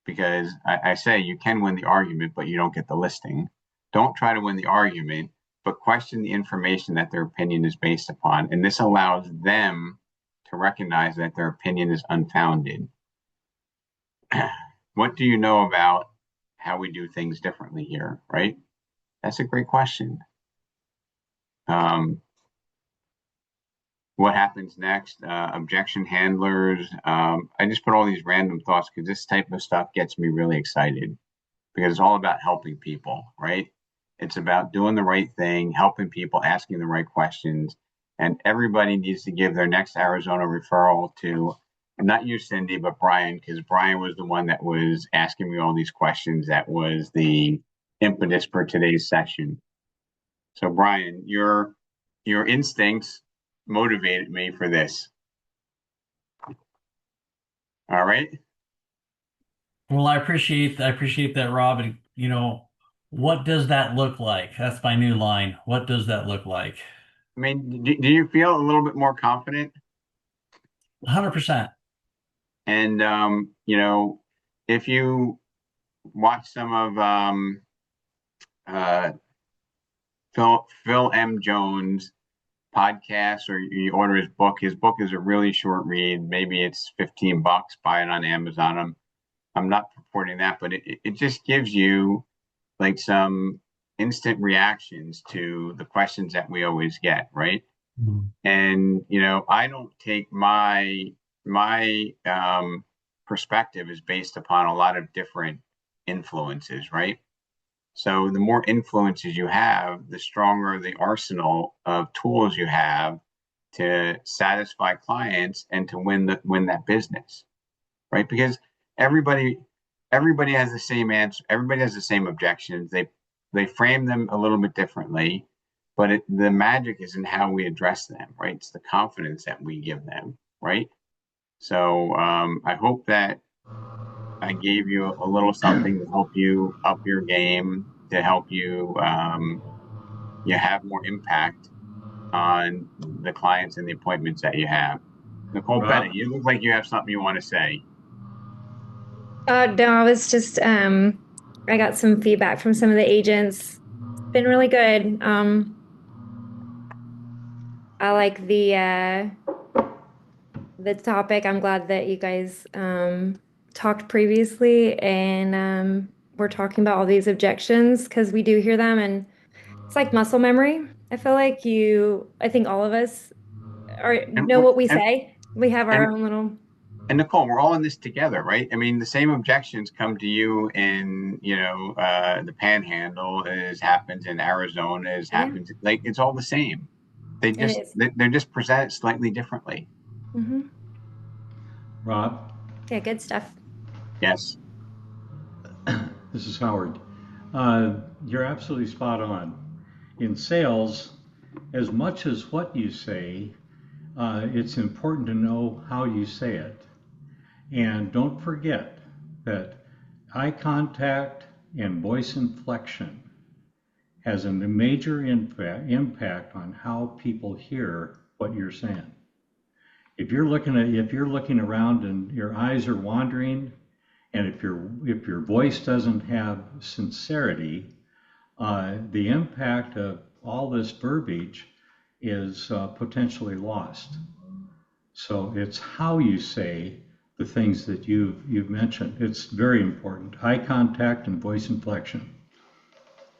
because I say you can win the argument, but you don't get the listing. Don't try to win the argument, but question the information that their opinion is based upon. And this allows them to recognize that their opinion is unfounded. What do you know about how we do things differently here, right? That's a great question. What happens next? Objection handlers. I just put all these random thoughts because this type of stuff gets me really excited, because it's all about helping people, right? It's about doing the right thing, helping people, asking the right questions. And everybody needs to give their next Arizona referral to, not you, Cindy, but Brian, because Brian was the one that was asking me all these questions. That was the impetus for today's session. So Brian, your instincts motivated me for this. All right. Well, I appreciate that, Rob. And what does that look like? That's my new line. What does that look like? I mean, do you feel a little bit more confident? 100%. And if you watch some of uh, Phil M. Jones podcasts, or you order his book is a really short read. Maybe it's $15. Buy it on Amazon. I'm not purporting that, but it just gives you like some instant reactions to the questions that we always get, right? Mm-hmm. And I don't take my perspective is based upon a lot of different influences, right? So the more influences you have, the stronger the arsenal of tools you have to satisfy clients and to win that business, right? Because everybody everybody has the same answer. Everybody has the same objections. They frame them a little bit differently, but the magic is in how we address them, right? It's the confidence that we give them, right? So I hope that I gave you a little something to help you up your game, to help you have more impact on the clients and the appointments that you have. Nicole Bennett, Rob? you look like you have something you want to say. No, I was just I got some feedback from some of the agents. Been really good. I like the topic. I'm glad that you guys talked previously, and we're talking about all these objections because we do hear them, and it's like muscle memory. I feel like I think all of us And know what we and say. We have our and own little. And Nicole, we're all in this together, right? I mean, the same objections come to you in, the Panhandle as happens in Arizona, as Yeah, happens. Like it's all the same. it is. They're just presented slightly differently. Mm-hmm. Rob? Yeah, good stuff. Yes. This is Howard. You're absolutely spot on. In sales, as much as what you say, it's important to know how you say it. And don't forget that eye contact and voice inflection has a major impact on how people hear what you're saying. If you're looking around and your eyes are wandering, and if your voice doesn't have sincerity, the impact of all this verbiage is potentially lost. So it's how you say the things that you've mentioned. It's very important. Eye contact and voice inflection.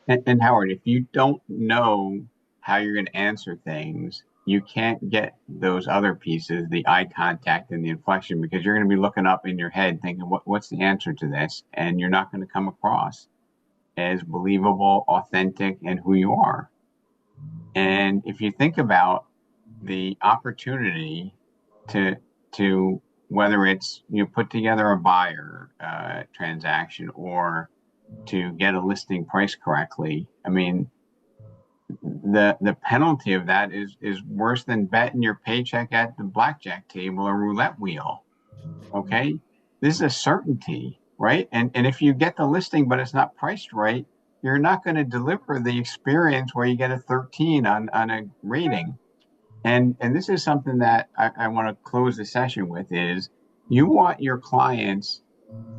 And Howard, if you don't know how you're going to answer things, you can't get those other pieces, the eye contact and the inflection, because you're going to be looking up in your head thinking, what's the answer to this? And you're not going to come across as believable, authentic, and who you are. And if you think about the opportunity to whether it's put together a buyer transaction or to get a listing price correctly, I mean, the penalty of that is worse than betting your paycheck at the blackjack table or roulette wheel. Okay, this is a certainty, right? And if you get the listing but it's not priced right, you're not going to deliver the experience where you get a 13 on a rating. And this is something that I want to close the session with is you want your clients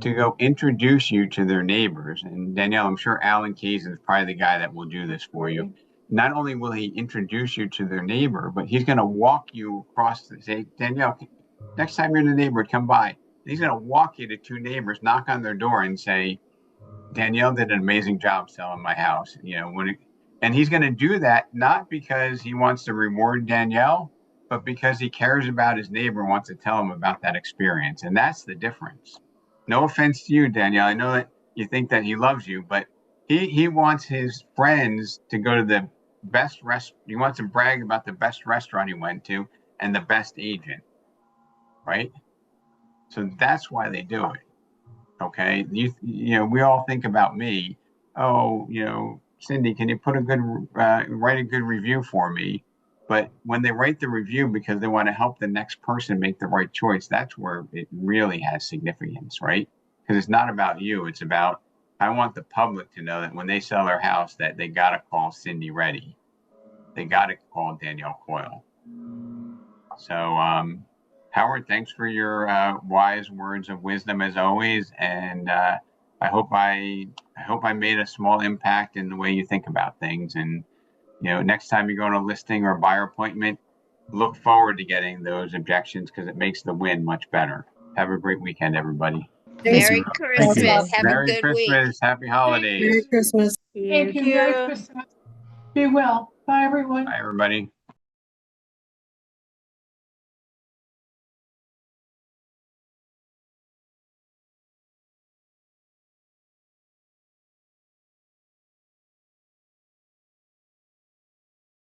to go introduce you to their neighbors. And Danielle, I'm sure Alan Keyes is probably the guy that will do this for you. Not only will he introduce you to their neighbor, but he's going to walk you across the say, Danielle, next time you're in the neighborhood, come by. He's going to walk you to two neighbors, knock on their door and say, Danielle did an amazing job selling my house. And he's going to do that not because he wants to reward Danielle, but because he cares about his neighbor and wants to tell him about that experience. And that's the difference. No offense to you, Danielle. I know that you think that he loves you, but he wants his friends to go to the best he wants to brag about the best restaurant he went to and the best agent, right? So that's why they do it. Okay. We all think about me. Oh, Cindy, can you put write a good review for me? But when they write the review because they want to help the next person make the right choice, that's where it really has significance, right? Because it's not about you. It's about, I want the public to know that when they sell their house, that they got to call Cindy Reddy. They got to call Danielle Coyle. So, Howard, thanks for your wise words of wisdom as always, and I hope I made a small impact in the way you think about things. And next time you go on a listing or a buyer appointment, look forward to getting those objections because it makes the win much better. Have a great weekend, everybody. Merry Thank you. Christmas. Have a Merry good week. Christmas. Happy Merry holidays. Christmas. Thank you. Merry Christmas. Be well. Bye, everyone. Bye, everybody.